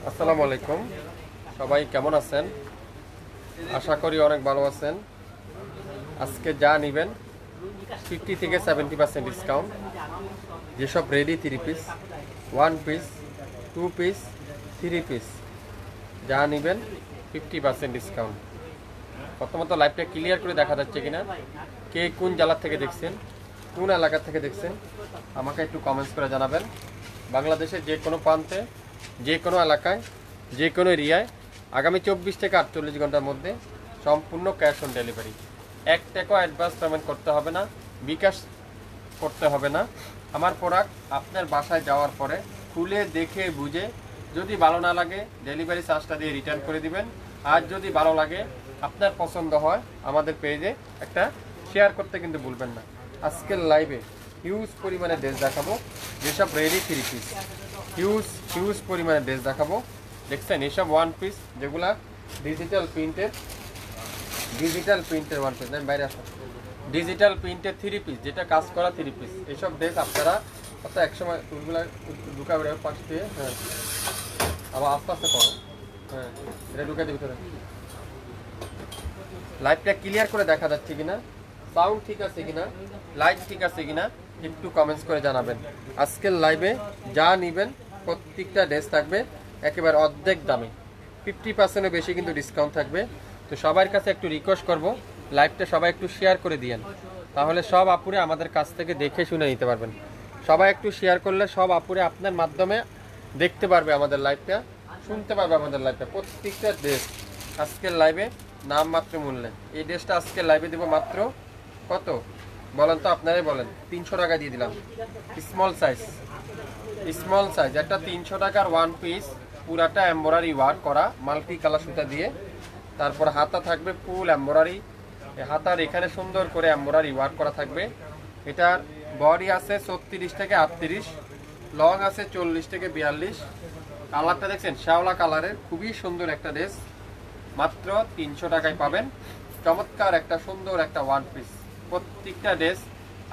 আসসালামু আলাইকুম, সবাই কেমন আছেন? আশা করি অনেক ভালো আছেন। আজকে যা নেবেন 50 থেকে 70% ডিসকাউন্ট। যেসব ready 3 piece, 1 piece, 2 piece, 3 piece যা নেবেন 50% ডিসকাউন্ট। প্রথমত লাইভটা ক্লিয়ার করে দেখা যাচ্ছে কিনা, কে কোন জেলা থেকে দেখছেন, কোন এলাকা থেকে দেখছেন আমাকে একটু কমেন্টস করে জানাবেন। বাংলাদেশের যে কোনো প্রান্তে, যে কোনো এলাকায়, যে কোনো এরিয়ায় আগামী 24 থেকে 48 ঘন্টার মধ্যে সম্পূর্ণ ক্যাশ অন ডেলিভারি। 1 টাকাও অ্যাডভান্স পেমেন্ট করতে হবে না, বিকাশ করতে হবে না। আমার প্রোডাক্ট আপনার বাসায় যাওয়ার পরে খুলে দেখে বুঝে যদি ভালো না লাগে ডেলিভারি চার্জটা দিয়ে রিটার্ন করে দিবেন। আর যদি ভালো লাগে, আপনার পছন্দ হয়, আমাদের পেজে একটা শেয়ার করতে কিন্তু ভুলবেন না। আজকের লাইভে হিউজ পরিমাণে ড্রেস দেখাবো, যেসব রেডি 3 পিস হিউজ পরিমাণে ড্রেস দেখাবো। দেখছেন এসব 1 পিস, যেগুলা ডিজিটাল প্রিন্টের 1 পিস, বাইরে আসো, ডিজিটাল প্রিন্টের 3 পিস, যেটা কাজ করা 3 পিস। এইসব ড্রেস আপনারা অর্থাৎ একসময় টুলগুলা ঢুকা বেড়ে পাশ দিয়ে, হ্যাঁ আবার আস্তে আস্তে করো, হ্যাঁ এটা ঢুকে দিতে হবে। লাইভটা ক্লিয়ার করে দেখা যাচ্ছে কিনা, সাউন্ড ঠিক আছে কিনা, লাইট ঠিক আছে কিনা একটু কমেন্টস করে জানাবেন। আজকের লাইভে যা নেবেন প্রত্যেকটা ড্রেস থাকবে একেবারে অর্ধেক দামে, 50%-এর বেশি কিন্তু ডিসকাউন্ট থাকবে। তো সবার কাছে একটু রিকোয়েস্ট করব, লাইভটা সবাই একটু শেয়ার করে দিয়েন, তাহলে সব আপুরে আমাদের কাছ থেকে দেখে শুনে নিতে পারবেন। সবাই একটু শেয়ার করলে সব আপুরে আপনার মাধ্যমে দেখতে পারবে আমাদের লাইভটা, শুনতে পারবে আমাদের লাইভটা। প্রত্যেকটা ড্রেস আজকের লাইভে নাম মাত্র মূল্যে। এই ড্রেসটা আজকের লাইভে দেবো মাত্র কত বলেন তো, আপনারাই বলেন। 300 টাকা দিয়ে দিলাম। স্মল সাইজ একটা 300 টাকার 1 পিস, পুরাটা এমব্রয়ডারি ওয়ার্ক করা মাল্টি কালার সুতা দিয়ে। তারপর হাতা থাকবে ফুল এমব্রয়ডারি, হাতার এখানে সুন্দর করে এমব্রয়ডারি ওয়ার্ক করা থাকবে। এটার বডি আছে 36 থেকে 38, লং আছে 40 থেকে 42। কালারটা দেখছেন শ্যাওলা কালারের, খুবই সুন্দর একটা ড্রেস। মাত্র 300 টাকায় পাবেন চমৎকার একটা সুন্দর একটা 1 পিস। প্রত্যেকটা ড্রেস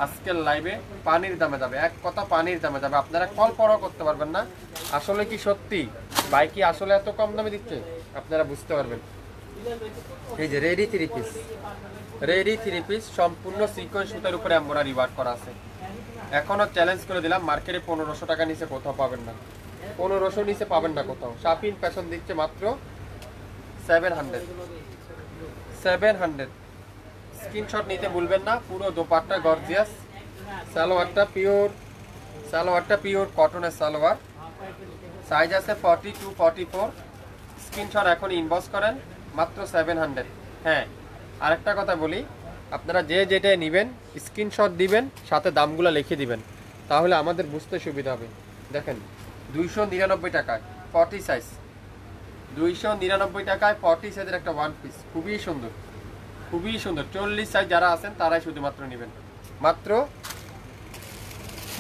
আজকের লাইভে পানির দামে যাবে, এক কথা পানির দামে যাবে। আপনারা কল্পনাও করতে পারবেন না আসলে কি সত্যি ভাই কি আসলে এত কম দামে দিচ্ছে, আপনারা বুঝতে পারবেন। এই যে রেডি 3 পিস সম্পূর্ণ সিকোয়েন্স সুতার উপরে এমব্রয়ডারি ওয়ার্ক করা আছে। এখনো চ্যালেঞ্জ করে দিলাম, মার্কেটে 1500 টাকা নিচে কোথাও পাবেন না, 1500 নিচে পাবেন না কোথাও। শাপিন ফ্যাশন দিচ্ছে মাত্র 700। স্ক্রিনশট নিতে ভুলবেন না। পুরো দোপাট্টা গর্জিয়াস, সালোয়ারটা পিওর কটনের সালোয়ার। সাইজ আছে 42, 44। স্ক্রিনশট এখন ইনবক্স করেন, মাত্র 700। হ্যাঁ আরেকটা কথা বলি, আপনারা যে যেটা নেবেন স্ক্রিনশট দিবেন, সাথে দামগুলো লিখে দিবেন, তাহলে আমাদের বুঝতে সুবিধা হবে। দেখেন 299 টাকায় 40 সাইজ, 299 টাকায় 40 সাইজের একটা 1 পিস, খুবই সুন্দর। 40 সাইজ যারা আছেন তারাই শুধুমাত্র নেবেন। মাত্র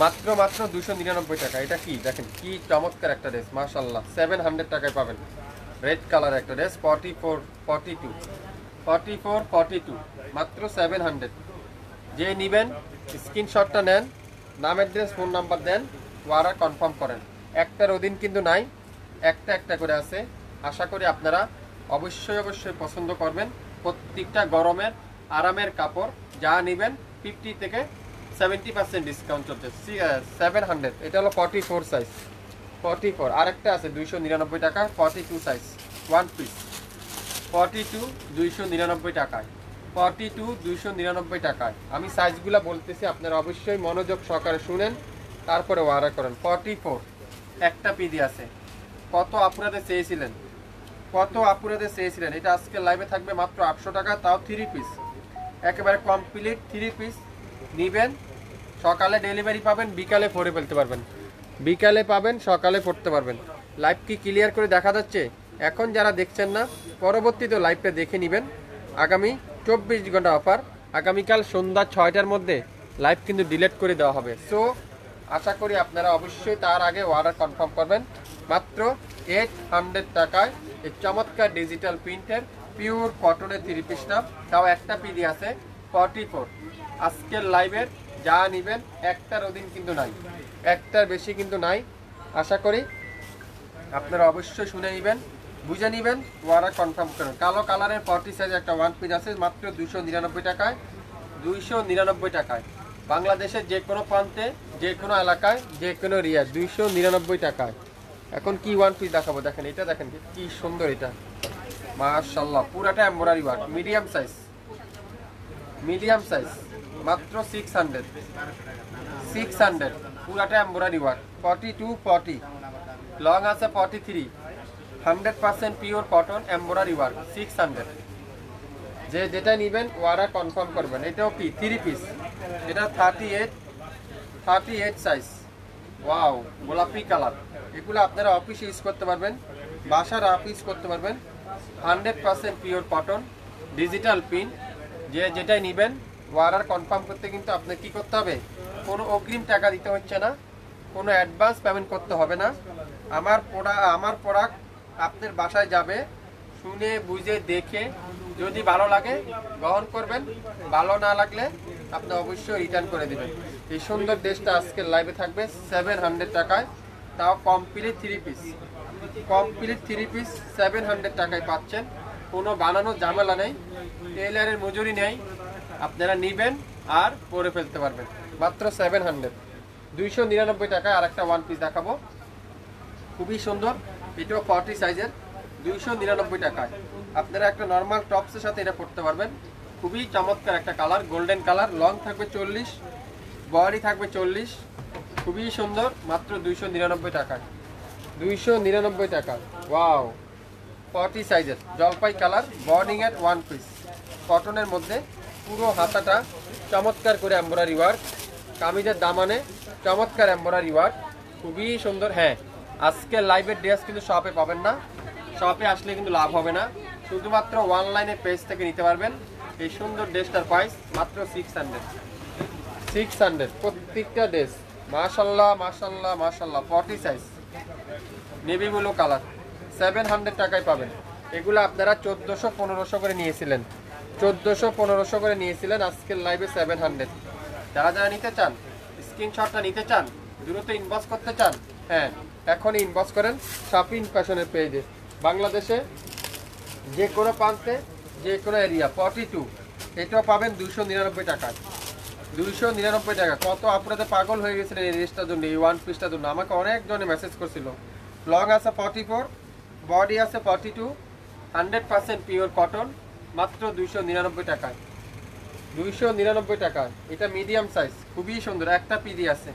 299 টাকা। এটা কি দেখেন, কি চমৎকার একটা ড্রেস, মাশাআল্লাহ। 700 টাকায় পাবেন রেড কালার একটা ড্রেস, 44, 42 মাত্র 700। যে নেবেন স্ক্রিনশটটা নেন, নাম অ্যাড্রেস ফোন নাম্বার দেন, ওয়ারা কনফার্ম করেন। একটার অধীন কিন্তু নাই, একটা করে আছে। আশা করি আপনারা অবশ্যই পছন্দ করবেন। প্রত্যেকটা গরমের আরামের কাপড় যা নেবেন 50 থেকে 70% ডিসকাউন্ট চলছে। 700। এটা হলো 44 সাইজ, 44। আরেকটা আছে 299 টাকা 42 সাইজ 1 পিস, 42 299 টাকায়, 42 299 টাকায়। আমি সাইজগুলো বলতেছি, আপনারা অবশ্যই মনোযোগ সহকারে শুনেন, তারপরে অর্ডার করেন। 44 একটা পিডি আছে। কত আপনাদের চেয়েছিলেন, এটা আজকে লাইভে থাকবে মাত্র 800 টাকা, তাও 3 পিস, একেবারে কমপ্লিট 3 পিস নেবেন। সকালে ডেলিভারি পাবেন, বিকালে পরে ফেলতে পারবেন, সকালে পড়তে পারবেন। লাইভ কি ক্লিয়ার করে দেখা যাচ্ছে? এখন যারা দেখছেন না, পরবর্তীতে লাইভটা দেখে নেবেন। আগামী 24 ঘন্টা অফার, আগামীকাল সন্ধ্যা 6টার মধ্যে লাইভ কিন্তু ডিলিট করে দেওয়া হবে। সো আশা করি আপনারা অবশ্যই তার আগে অর্ডার কনফার্ম করবেন। মাত্র 800 টাকায় এই চমৎকার ডিজিটাল প্রিন্টের পিওর কটনের 3 পিসটা, তাও একটা পিডি আছে 44। আজকের লাইভের যা নিবেন একটার অধীন কিন্তু নাই, একটার বেশি কিন্তু নাই। আশা করি আপনারা অবশ্যই শুনে নেবেন, বুঝে নেবেন, ওয়ারা কনফার্ম করেন। কালো কালারের 40 সাইজ একটা ওয়ান পিস আছে মাত্র 299 টাকায়। 299 টাকায় বাংলাদেশের যে কোনো প্রান্তে, যে কোনো এলাকায়, যে কোনো এরিয়া 299 টাকায়। এখন কি ওয়ান পিস দেখাবো, দেখেন এটা, দেখেন কি সুন্দর এটা, মাশাআল্লাহ পুরাটা embroidery work, medium size, medium size মাত্র 600, 600 পুরাটা এমব্রয়ডারি ওয়ার্ক। 42 40 লং আছে 43, 100% পিওর কটন এমব্রয়ডারি ওয়ার্ক, 600। যে যেটা নেবেন ওয়ারা কনফার্ম করবেন। এটাও কি 3 পিস, এটা 38 সাইজ। ওয়াও গোলাপি কালার, এগুলো আপনারা অফিসে ইউজ করতে পারবেন, বাসার অফিস করতে পারবেন। 100% পিওর কটন, ডিজিটাল পিন। যে যেটাই নেবেন ওয়ারার কনফার্ম করতে কিন্তু আপনার কি করতে হবে, কোনো অগ্রিম টাকা দিতে হচ্ছে না, কোনো অ্যাডভান্স পেমেন্ট করতে হবে না। আমার প্রোডাক্ট আপনার বাসায় যাবে, শুনে বুঝে দেখে যদি ভালো লাগে গ্রহণ করবেন, ভালো না লাগলে আপনি অবশ্যই রিটার্ন করে দেবেন। এই সুন্দর ড্রেসটা আজকের লাইভে থাকবে 700 টাকায়, তাও কমপ্লিট 3 পিস, কমপ্লিট 3 পিস 700 টাকায় পাচ্ছেন। কোনো বানানোর ঝামেলা নেই, টেইলারের মজুরি নেই, আপনারা নেবেন আর পরে ফেলতে পারবেন মাত্র 700। 299 টাকায় আর একটা ওয়ান পিস দেখাবো, খুবই সুন্দর, এটাও 40 সাইজের, 299 টাকায়। আপনারা একটা নর্মাল টপসের সাথে এটা পরতে পারবেন, খুবই চমৎকার একটা কালার, গোল্ডেন কালার। লং থাকবে 40, বডি থাকবে 40, খুবই সুন্দর, মাত্র 299 টাকায়, 299 টাকা। ওয়াও 40 সাইজের জলপাই কালার, বর্ডিং এর ওয়ান পিস, কটনের মধ্যে, পুরো হাতাটা চমৎকার করে এমব্রয়ডারি ওয়ার্ক, কামিজের দামানে চমৎকার এমব্রয়ডারি ওয়ার্ক, খুবই সুন্দর। হ্যাঁ, আজকে লাইভের ড্রেস কিন্তু শপে পাবেন না, শপে আসলে কিন্তু লাভ হবে না, শুধুমাত্র অনলাইনে পেজ থেকে নিতে পারবেন। এই সুন্দর ড্রেসটার প্রাইস মাত্র 600, 600 প্রত্যেকটা ড্রেস। মাশাআল্লাহ মাশাআল্লাহ মাশাআল্লাহ, 40 সাইজ, নেভি ব্লু কালার, 700 টাকায় পাবেন। এগুলো আপনারা 1400-1500 করে নিয়েছিলেন, 1400-1500 করে নিয়েছিলেন, আজকের লাইভে 700। যারা যারা নিতে চান, স্ক্রিনশটটা নিতে চান, দ্রুত ইনবক্স করতে চান, হ্যাঁ এখনই ইনবক্স করেন শপিং ফ্যাশনের পেজে। বাংলাদেশে যে কোনো প্রান্তে, যে কোনো এরিয়া। 42 এটাও পাবেন 299 টাকায়, 299 টাকা। কত আপনাদের পাগল হয়ে গেছিলেন এই ড্রেসটার জন্য, এই ওয়ান পিসটার জন্য, আমাকে অনেকজনে মেসেজ করছিল। লং আছে 44, বডি আছে 42, 100% পিওর কটন, মাত্র 299 টাকায়, 299 টাকা। এটা মিডিয়াম সাইজ, খুবই সুন্দর, একটা পিডি আছে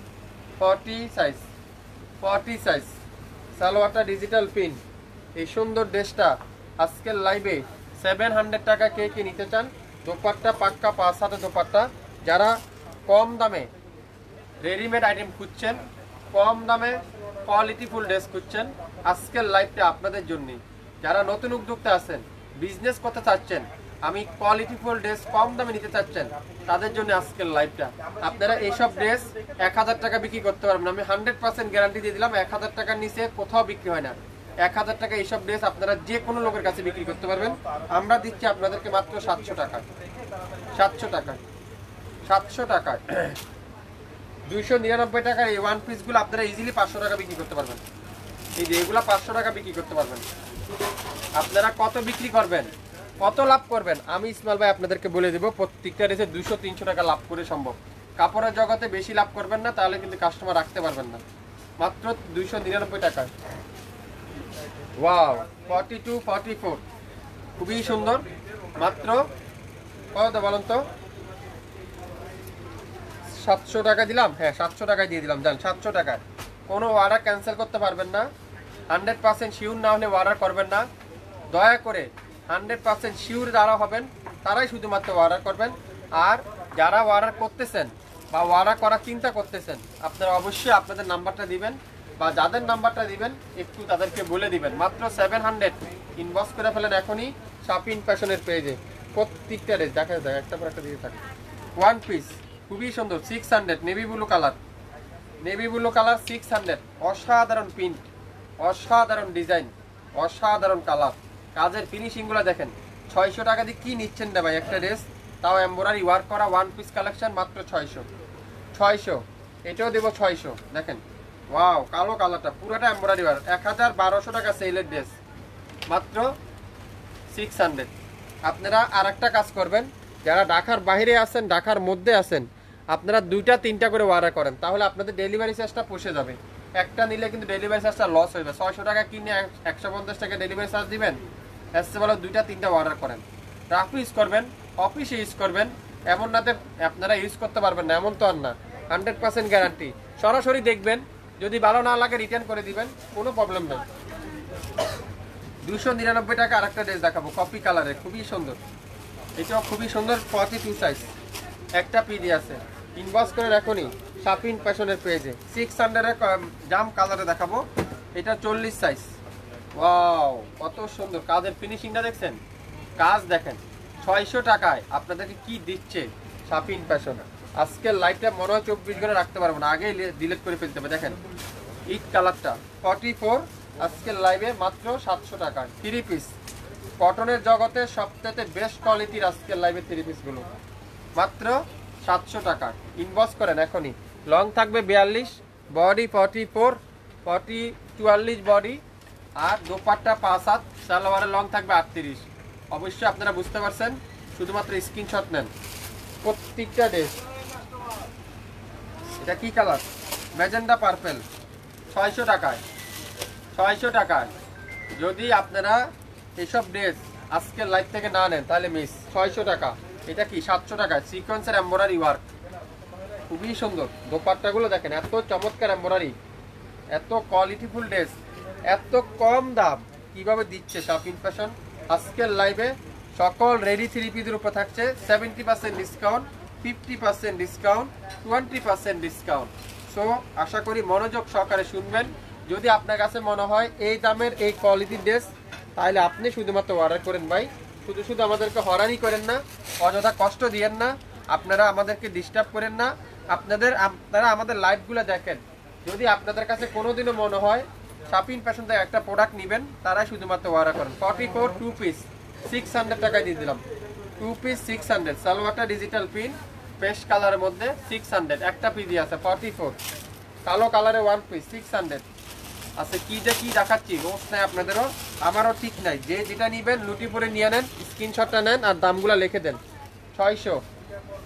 40 সাইজ, 40 সাইজ। সালোয়ারটা ডিজিটাল পিন। এই সুন্দর ড্রেসটা আজকের লাইভে 700 টাকা কে কে নিতে চান। দোপাট্টা পাক্কা 5 হাতে দোপাট্টা। যারা কম দামে রেডিমেড আইটেম খুঁজছেন, কম দামে কোয়ালিটিফুল ড্রেস খুঁজছেন, আজকের লাইভটা আপনাদের জন্যই। যারা নতুন উদ্যোক্তা আছেন, বিজনেস করতে চাচ্ছেন, আমি কোয়ালিটিফুল ড্রেস কম দামে নিতে চাচ্ছেন, তাদের জন্য আজকের লাইভটা। আপনারা এইসব ড্রেস 1000 টাকা বিক্রি করতে পারবেন, আমি 100% গ্যারান্টি দিয়ে দিলাম। 1000 টাকার নিচে কোথাও বিক্রি হয় না। 1000 টাকা এইসব ড্রেস আপনারা যে কোনো লোকের কাছে বিক্রি করতে পারবেন। আমরা দিচ্ছি আপনাদেরকে মাত্র 700 টাকা, 700 টাকা, 700 টাকায় 299 টাকার এই ওয়ান পিসগুলো আপনারা ইজিলি 500 টাকা বিক্রি করতে পারবেন। এই যে এগুলো 500 টাকা বিক্রি করতে পারবেন। আপনারা কত বিক্রি করবেন, কত লাভ করবেন, আমি ইসমাইল ভাই আপনাদেরকে বলে দেবো। প্রত্যেকটা ড্রেসে 200-300 টাকা লাভ করে সম্ভব। কাপড়ের জগতে বেশি লাভ করবেন না, তাহলে কিন্তু কাস্টমার রাখতে পারবেন না। মাত্র 299 টাকায়। ওয়াও 42-44 খুবই সুন্দর, মাত্র কত বলেন তো, 700 টাকা দিলাম। হ্যাঁ 700 টাকায় দিয়ে দিলাম, জান 700 টাকায়। কোনো অর্ডার ক্যান্সেল করতে পারবেন না, 100% শিওর না হলে অর্ডার করবেন না। দয়া করে 100% শিওর যারা হবেন তারাই শুধুমাত্র অর্ডার করবেন। আর যারা অর্ডার করতেছেন বা অর্ডার করার চিন্তা করতেছেন, আপনারা অবশ্যই আপনাদের নাম্বারটা দিবেন, বা যাদের নাম্বারটা দিবেন একটু তাদেরকে বলে দিবেন। মাত্র 700 ইনবক্স করে ফেলেন এখনই শপিং ফ্যাশনের পেজে। প্রত্যেকটা ড্রেস দেখা যায় একটা পর একটা দিয়ে থাকে। ওয়ান পিস খুবই সুন্দর, 600, navy blue colour, navy blue colour 600। অসাধারণ প্রিন্ট, অসাধারণ ডিজাইন, অসাধারণ কালার। কাজের ফিনিশিংগুলো দেখেন। 600 টাকা দিয়ে কি নিচ্ছেন না ভাই একটা ড্রেস, তাও এমব্রয়ডারি ওয়ার্ক করা ওয়ান পিস কালেকশন, মাত্র 600। 600, এটাও দেবো 600। দেখেন ওয়াও, কালো কালারটা পুরোটা এমব্রয়ডারি ওয়ার্ক। 1200 টাকা সেলের ড্রেস, মাত্র 600। আপনারা আর একটা কাজ করবেন, যারা ঢাকার বাইরে আছেন, ঢাকার মধ্যে আছেন, আপনারা 2টা 3টা করে অর্ডার করেন, তাহলে আপনাদের ডেলিভারি চার্জটা পুষে যাবে। একটা নিলে কিন্তু ডেলিভারি চার্জটা লস হয়ে যাবে। 600 টাকা কিনে 150 টাকা ডেলিভারি চার্জ দিবেন, এসে বলো 2টা 3টা অর্ডার করেন। রাফ ইউজ করবেন, অফিসে ইউজ করবেন, এমন নাতে আপনারা ইউজ করতে পারবেন না এমন তো আর না। 100% গ্যারান্টি। সরাসরি দেখবেন, যদি ভালো না লাগে রিটার্ন করে দিবেন, কোনো প্রবলেম নেই। 299 টাকা আরেকটা ড্রেস দেখাবো, কফি কালারে, খুবই সুন্দর। এটাও খুবই সুন্দর, 42 সাইজ, একটা পিডি আছে। ইনবক্স করে রাখুনি শাপিন ফ্যাশনের পেজে। 600 এর জাম কালারে দেখাবো, এটা 40 সাইজ। ওয়াও, কত সুন্দর কাজের ফিনিশিংটা দেখছেন, কাজ দেখেন। 600 টাকায় আপনাদেরকে কি দিচ্ছে শাপিন ফ্যাশন। আজকের লাইভটা মনে হয় 24 ঘন্টা রাখতে পারবো না, আগেই ডিলিট করে ফেলতে হবে। দেখেন ইট কালারটা 44, আজকের লাইভে মাত্র 700 টাকায় 3 পিস। কটনের জগতে সবথেকে বেস্ট কোয়ালিটির আজকের লাইভে 3 পিসগুলো মাত্র 700 টাকা। ইনবক্স করেন এখনই। লং থাকবে 42, বডি 44, 44 বডি, আর দোপাট্টা 5/7, সালোয়ারের লং থাকবে 38। অবশ্যই আপনারা বুঝতে পারছেন, শুধুমাত্র স্ক্রিনশট নেন প্রত্যেকটা ড্রেস। এটা কি কালার, ম্যাজেন্ডা পার্পেল, 600 টাকায়। 600 টাকায় যদি আপনারা এসব ড্রেস আজকের লাইভ থেকে না নেন তাহলে মিস। 600 টাকা। এটা কি 700 টাকায় সিকোয়েন্সের এমব্রয়ডারি ওয়ার্ক, খুবই সুন্দর। দোপাট্টাগুলো দেখেন, এত চমৎকার এমব্রয়ডারি, এত কোয়ালিটিফুল ড্রেস, এত কম দাম কিভাবে দিচ্ছে শাপিন ফ্যাশন। আজকের লাইভে সকল রেডি 3 পিসের উপর থাকছে 70% ডিসকাউন্ট, 50% ডিসকাউন্ট, 20% ডিসকাউন্ট। সো আশা করি মনোযোগ সহকারে শুনবেন। যদি আপনার কাছে মনে হয় এই দামের এই কোয়ালিটির ড্রেস, তাহলে আপনি শুধুমাত্র অর্ডার করেন ভাই। শুধু আমাদেরকে হয়রানি করেন না, অযথা কষ্ট দিয়েন না, আপনারা আমাদেরকে ডিস্টার্ব করেন না। আপনারা আমাদের লাইভগুলো দেখেন। যদি আপনাদের কাছে কোনোদিনও মনে হয় শাপিন ফ্যাশন থেকে একটা প্রোডাক্ট নেবেন, তারাই শুধুমাত্র অর্ডার করেন। 44 2 পিস 600 টাকায় দিয়ে দিলাম। 2 পিস 600, সালোয়ারটা ডিজিটাল প্রিন্ট পেস্ট কালারের মধ্যে 600, একটা পিস আছে 44। কালো কালারে 1 পিস 600 আছে। কি যে কি দেখাচ্ছি, রোজ নাই আপনাদেরও, আমারও ঠিক নাই। যে যেটা নেবেন লুটি পরে নিয়ে নেন, স্ক্রিনশটটা নেন আর দামগুলো লিখে দেন। 600,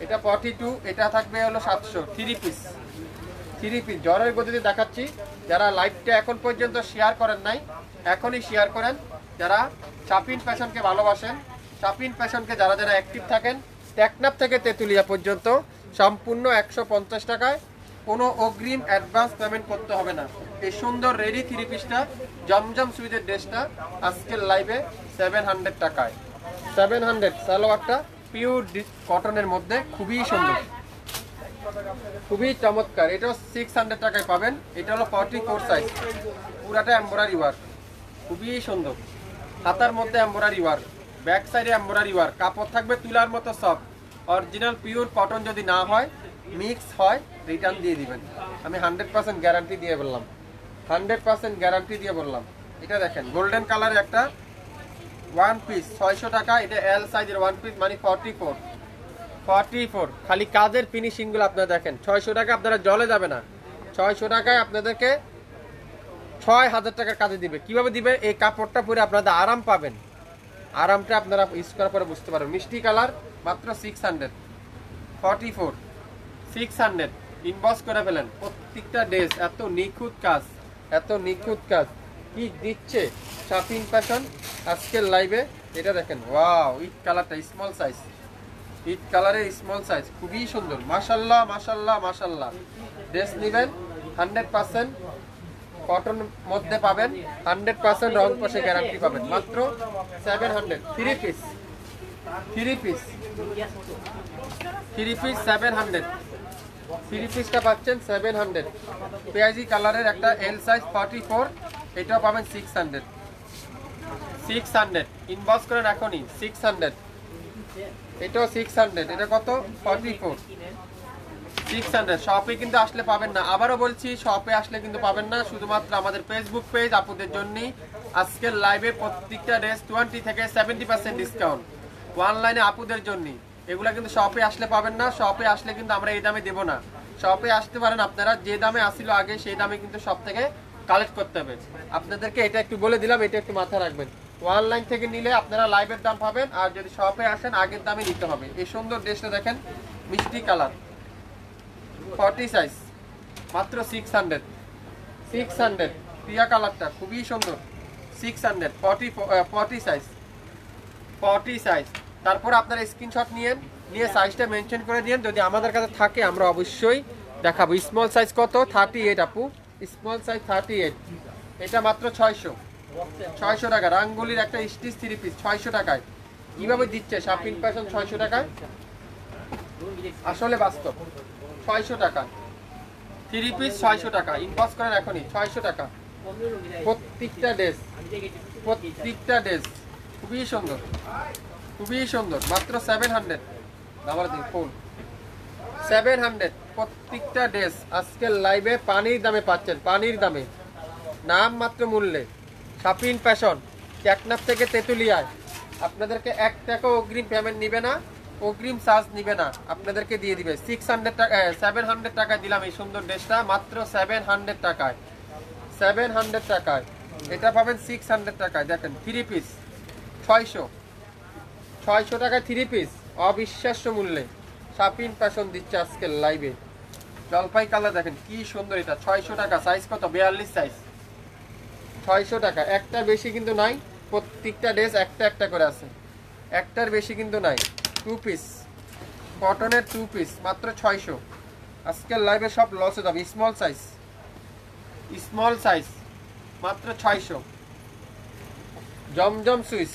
এটা 42, এটা থাকবে হলো 700। 3 পিস জ্বরের গতিতে দেখাচ্ছি। যারা লাইভটা এখন পর্যন্ত শেয়ার করেন নাই, এখনই শেয়ার করেন। যারা শাপিন ফ্যাশনকে ভালোবাসেন, শাপিন ফ্যাশনকে যারা অ্যাক্টিভ থাকেন, টেকনাফ থেকে তেঁতুলিয়া পর্যন্ত সম্পূর্ণ 150 টাকায়, কোনো অগ্রিম অ্যাডভান্স পেমেন্ট করতে হবে না। এই সুন্দর রেডি 3 পিসটা, জমজম সুইদের ড্রেসটা আজকের লাইভে 700 টাকায়। 700, সালোয়ারটা পিওর কটনের মধ্যে, খুবই সুন্দর, খুবই চমৎকার। এটাও 600 টাকায় পাবেন। এটা হলো 44 সাইজ, পুরাটা এমব্রয়ডারি ওয়ার্ক, খুবই সুন্দর। হাতার মধ্যে এমব্রয়ডারি ওয়ার্ক, ব্যাক সাইডে এমব্রয়ডারি ওয়ার্ক। কাপড় থাকবে তুলার মতো সফট, অরিজিনাল পিওর কটন। যদি না হয়, মিক্স হয়, রিটার্ন দিয়ে দিবেন। আমি 100% গ্যারান্টি দিয়ে বললাম, 100% গ্যারান্টি দিয়ে বললাম। এটা দেখেন গোল্ডেন কালারের একটা 1 পিস 600 টাকা। এটা এল সাইজের 1 পিস, মানে 44। খালি কাজের ফিনিশিংগুলো আপনারা দেখেন। 600 টাকা আপনারা জলে যাবে না। 600 টাকায় আপনাদেরকে 6000 টাকার কাজে দিবে। কিভাবে দিবে? এই কাপড়টা পরে আপনাদের আরাম পাবেন। আরামটা আপনারা ইউজ করার পরে বুঝতে পারবেন। মিষ্টি কালার, মাত্র 600। 44 600, ইনবক্স করে ফেলেন। প্রত্যেকটা ড্রেস এত নিখুঁত কাজ, এত নিখুঁত কাজ কি দিচ্ছে শাপিন ফ্যাশন আজকের লাইভে। এটা দেখেন, ওয়াও, ইট কালারটা স্মল সাইজ, ইট কালারের স্মল সাইজ, খুবই সুন্দর। মাশাল্লাহ মাশাল্লাহ মাশাল্লাহ। ড্রেস নেবেন 100% কটন মধ্যে পাবেন, 100% রং কষে গ্যারান্টি পাবেন। মাত্র 700। 3 পিস 700। 3 পিসটা পাচ্ছেন 700। পেঁয়াজি কালারের একটা এল সাইজ 44, এটাও পাবেন 600। ইনবক্স করেন এখনই। 600, এটাও 600। এটা কত? 44। 600। শপে কিন্তু আসলে পাবেন না। আবারও বলছি, শপে আসলে কিন্তু পাবেন না। শুধুমাত্র আমাদের ফেসবুক পেজ আপুদের জন্যই আজকের লাইভে প্রত্যেকটা ড্রেস 20 থেকে 70% ডিসকাউন্ট। অনলাইনে আপুদের জন্যই এগুলা কিন্তু শপে আসলে পাবেন না। শপে আসলে কিন্তু আমরা এই দামে দেবো না। শপে আসতে পারেন আপনারা, যে দামে আসিল আগে সেই দামে কিন্তু সব থেকে কালেক্ট করতে হবে। আপনাদেরকে এটা একটু বলে দিলাম, এটা একটু মাথায় রাখবেন। অনলাইন থেকে নিলে আপনারা লাইভের দাম পাবেন, আর যদি শপে আসেন আগের দামে নিতে হবে। এই সুন্দর ড্রেসটা দেখেন, মিষ্টি কালার, 40 সাইজ, মাত্র 600। প্রিয়া কালারটা খুবই সুন্দর, 600, 40 সাইজ, 40 সাইজ। তারপর আপনারা স্ক্রিনশট নিয়ে সাইজটা মেনশন করে দিন, যদি আমাদের কাছে থাকে আমরা অবশ্যই দেখাবো। স্মল সাইজ কত? 38 আপু, স্মল সাইজ 38। এটা মাত্র 600 টাকা। রাঙ্গুলির একটা স্টিচ 3 পিস 600 টাকায় কিভাবে দিচ্ছে শাপিং ফ্যাশন 600 টাকায়? আসলে বাস্তব। 600 টাকা 3 পিস, 600 টাকা। ইনবক্স করেন এখনই, 600 টাকা প্রত্যেকটা ড্রেস। খুবই সুন্দর, খুবই সুন্দর, মাত্র 700। আমার দিন ফোন 700 প্রত্যেকটা ড্রেস। আজকের লাইভে পানির দামে পাচ্ছেন, পানির দামে, নাম মাত্র মূল্যে। শাপিং ফ্যাশন, টেকনাফ থেকে তেতুলিয়ায়। আপনাদেরকে 1 টাকা অগ্রিম পেমেন্ট নিবে না, অগ্রিম চার্জ নিবে না, আপনাদেরকে দিয়ে দিবে 600 টাকা, 700 টাকায় দিলাম এই সুন্দর ড্রেসটা, মাত্র 700 টাকায়। 700 টাকায় এটা পাবেন 600 টাকায়। দেখেন 3 পিস 600 টাকায় 3 পিস, অবিশ্বাস্য মূল্যে শাপিং ফ্যাশন দিচ্ছে আজকের লাইভে। জলপাই কালার দেখেন কি সুন্দর, এটা 600 টাকা। সাইজ কত? 42 সাইজ, 600 টাকা। একটার বেশি কিন্তু নাই, প্রত্যেকটা ড্রেস একটা করে আছে, একটার বেশি কিন্তু নাই। 2 পিস কটনের 2 পিস, মাত্র 600। আজকের লাইভে সব লসে যাবে। স্মল সাইজ মাত্র 600। জমজম সুইচ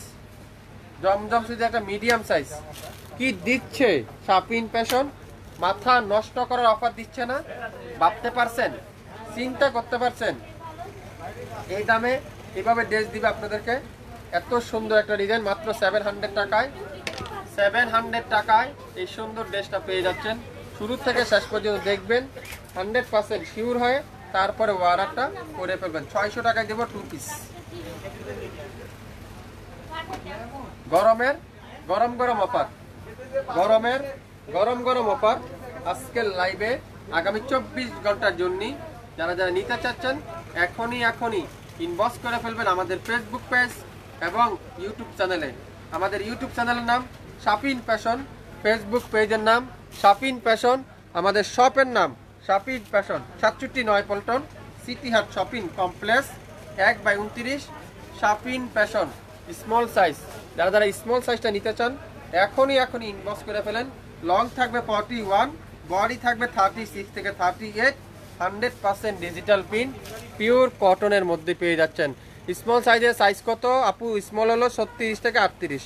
একটা মিডিয়াম সাইজ, কি দিচ্ছে শাপিং ফ্যাশন? মাথা নষ্ট করার অফার দিচ্ছে না? ভাবতে পারছেন? চিন্তা করতে পারছেন? এই দামে এভাবে ড্রেস দিবে আপনাদেরকে, এত সুন্দর একটা ডিজাইন, মাত্র 700 টাকায়। 700 টাকায় এই সুন্দর ড্রেসটা পেয়ে যাচ্ছেন। শুরু থেকে শেষ পর্যন্ত দেখবেন, 100% শিওর হয়ে তারপরে অর্ডারটা করে ফেলবেন। 600 টাকায় দেবো 2 পিস। গরম অফার আজকের লাইভে আগামী 24 ঘন্টার জন্য। যারা নিতে চাচ্ছেন এখনই ইনবক্স করে ফেলবেন আমাদের ফেসবুক পেজ এবং ইউটিউব চ্যানেলে। আমাদের ইউটিউব চ্যানেলের নাম শাপিং ফ্যাশন, ফেসবুক পেজের নাম শাপিং ফ্যাশন, আমাদের শপের নাম শাপিং ফ্যাশন, 67 পল্টন, সিটি হাট shopping complex, 1/29, shopping fashion. Small size, যারা স্মল সাইজটা নিতে চান এখনই ইনবক্স করে ফেলেন। লং থাকবে 41, বডি থাকবে 36 থেকে 38, 100% ডিজিটাল প্রিন্ট, পিওর কটনের মধ্যে পেয়ে যাচ্ছেন। স্মল সাইজের সাইজ কত আপু? স্মল হলো 36 থেকে 38,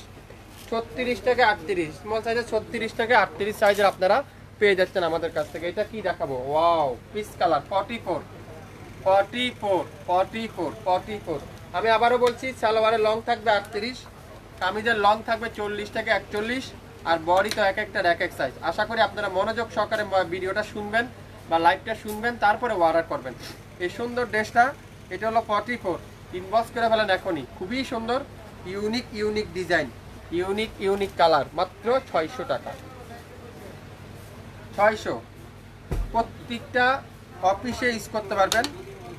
36 থেকে 38, স্মল সাইজের 36 থেকে 38 সাইজের আপনারা পেয়ে যাচ্ছেন আমাদের কাছ থেকে। এটা কি দেখাবো? Wow, piece colour 44। আমি আবারও বলছি, সালোয়ারের লং থাকবে 38, কামিজের লং থাকবে 40 থেকে 41, আর বডি তো এক এক সাইজ। আশা করি আপনারা মনোযোগ সহকারে ভিডিওটা শুনবেন বা লাইভটা শুনবেন, তারপরে অর্ডার করবেন। এই সুন্দর ড্রেসটা, এটা হলো 44। ইনবক্স করে ফেলেন এখনই। খুবই সুন্দর, ইউনিক ডিজাইন, ইউনিক কালার, মাত্র 600 টাকা। 600 প্রত্যেকটা অফিসে ইউজ করতে পারবেন,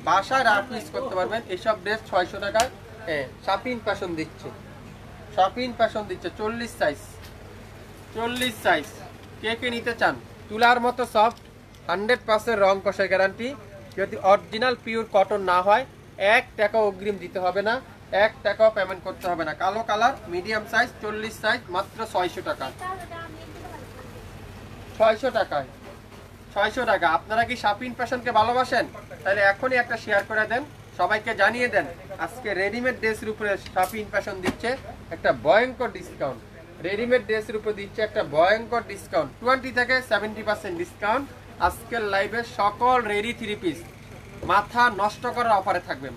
বাসায় ইউজ করতে পারবেন। এসব ড্রেস 600 টাকায় শাপিং ফ্যাশন দিচ্ছে। 40 সাইজ কে নিতে চান? তুলার মতো সফট, 100% রং কষার গ্যারান্টি। যদি অরিজিনাল পিওর কটন না হয় 1 টাকা অগ্রিম দিতে হবে না, 1 টাকাও পেমেন্ট করতে হবে না। কালো কালার, মিডিয়াম সাইজ, 40 সাইজ, মাত্র 600 টাকা। 600 টাকা। আপনারা কি শাপিং ফ্যাশনকে ভালোবাসেন? তাহলে এখনই একটা শেয়ার করে দেন, সবাইকে জানিয়ে দেন আজকে রেডিমেড ড্রেসের উপরে শাপিং ফ্যাশন দিচ্ছে একটা ভয়ঙ্কর ডিসকাউন্ট। 20 থেকে 70% ডিসকাউন্ট আজকের লাইভে সকল রেডি 3 পিস। মাথা নষ্ট করার অফারে থাকবে,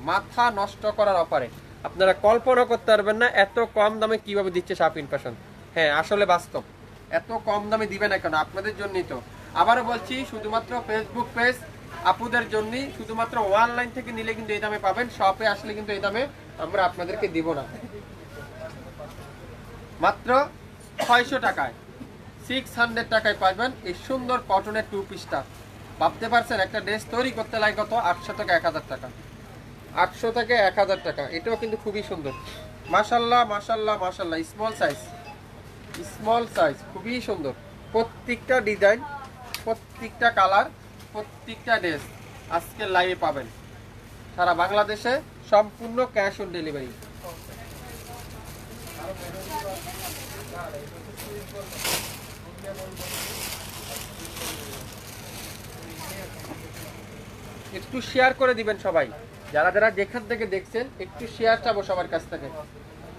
আপনারা কল্পনা করতে পারবেন না এত কম দামে কিভাবে দিচ্ছে শাপিং ফ্যাশন। হ্যাঁ, আসলে বাস্তব, এত কম দামে দিবে না কেন? আপনাদের জন্যই তো। আবারও বলছি, শুধুমাত্র ফেসবুক পেজ আপুদের জন্য, শুধুমাত্র অনলাইন থেকে নিলে কিন্তু এই দামে পাবেন, শপে আসলে কিন্তু এই দামে আমরা আপনাদেরকে দিব না। মাত্র 600 টাকায়, 600 টাকায় পাবেন এই সুন্দর কটনের 2 পিসটা। ভাবতে পারছেন একটা ড্রেস তৈরি করতে লাগে কত? 800 থেকে 1000 টাকা। 800 থেকে 1000 টাকা। এটাও কিন্তু খুবই সুন্দর, মাশাল্লাহ মাশাল্লাহ মাশাল্লাহ। স্মল সাইজ খুবই সুন্দর। প্রত্যেকটা ডিজাইন, প্রত্যেকটা কালার, প্রত্যেকটা ড্রেস আজকের লাইভে পাবেন। সারা বাংলাদেশে সম্পূর্ণ ক্যাশ অন ডেলিভারি। একটু শেয়ার করে দিবেন সবাই, যারা যারা যেখান থেকে দেখছেন একটু শেয়ার চাবো সবার কাছ থেকে।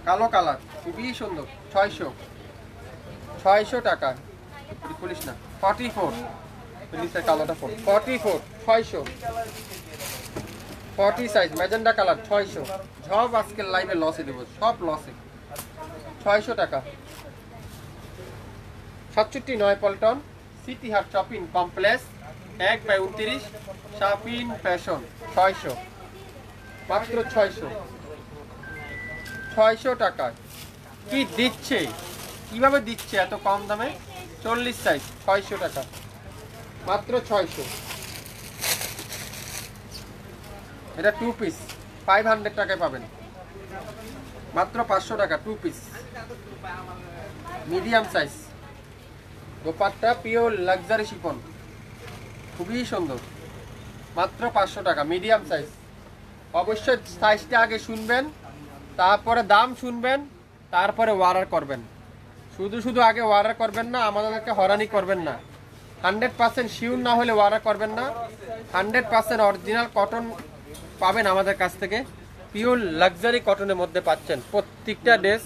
কালো কালার খুবই সুন্দর, 600 টাকা। পুলিশ না 44, পুলিশের কালোটা 44, 600। 40 সাইজ ম্যাজেন্ডা কালার 600। সব আজকের লাইভে লসে দেবো, সব লসে। 600 টাকা। 67 পল্টন সিটি হাট শপিং কমপ্লেক্স 1/29 শপিং ফ্যাশন। 600, মাত্র 600 টাকা। কি দিচ্ছে, কিভাবে দিচ্ছে এত কম দামে? 40 সাইজ 600 টাকা, মাত্র 600। এটা 2 পিস 500 টাকায় পাবেন, মাত্র 500 টাকা 2 piece. Medium size, dupatta pure luxury chiffon, খুবই সুন্দর, মাত্র 500 টাকা। Medium size. অবশ্যই সাইজটা আগে শুনবেন, তারপরে দাম শুনবেন, তারপরে অর্ডার করবেন। শুধু আগে অর্ডার করবেন না, আমাদেরকে হয়রানি করবেন না। 100% শিওর না হলে অর্ডার করবেন না। 100% অরিজিনাল কটন পাবেন আমাদের কাছ থেকে, পিওর লাক্সারি কটনের মধ্যে পাচ্ছেন। প্রত্যেকটা ড্রেস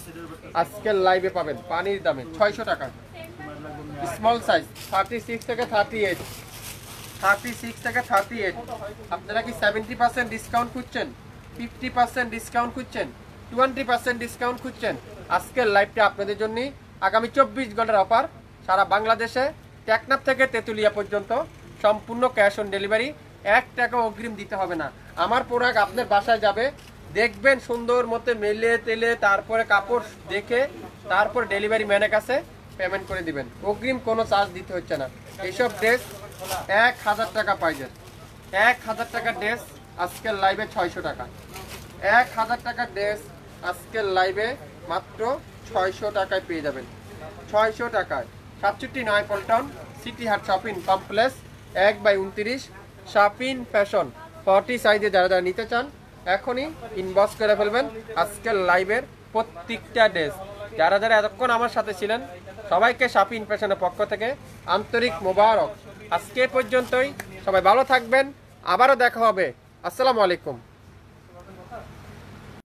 আজকের লাইভে পাবেন পানির দামে 600 টাকা। স্মল সাইজ 36 থেকে 38, 36 থেকে 38। আপনারা কি 70% ডিসকাউন্ট খুঁজছেন, 50% ডিসকাউন্ট খুঁজছেন, 20% ডিসকাউন্ট খুঁজছেন? আজকের লাইভটা আপনাদের জন্য। আগামী 24 ঘন্টার অফার। সারা বাংলাদেশে টেকনাফ থেকে তেতুলিয়া পর্যন্ত সম্পূর্ণ ক্যাশ অন ডেলিভারি। 1 টাকা অগ্রিম দিতে হবে না। আমার প্রোডাক্ট আপনার বাসায় যাবে, দেখবেন সুন্দর মতো মেলে তেলে, তারপরে কাপড় দেখে তারপর ডেলিভারি ম্যানের কাছে পেমেন্ট করে দিবেন। অগ্রিম কোনো চার্জ দিতে হচ্ছে না। এইসব ড্রেস 1000 টাকা পাইজের। 1000 টাকার ড্রেস আজকের লাইভে 600 টাকা। 1000 টাকার ড্রেস আজকের লাইভে মাত্র 600 টাকায় পেয়ে যাবেন। 600 টাকায়। 67 পল্টন সিটি হাট শপিং কমপ্লেক্স 1/29 শপিং ফ্যাশন। 40 সাইজে যারা যারা নিতে চান এখনই ইনবক্স করে ফেলবেন। আজকের লাইভের প্রত্যেকটা ড্রেস যারা যারা এতক্ষণ আমার সাথে ছিলেন সবাইকে শপিং ফ্যাশনের পক্ষ থেকে আন্তরিক মোবারক। আজকে পর্যন্তই, সবাই ভালো থাকবেন, আবারও দেখা হবে। আসসালামু আলাইকুম।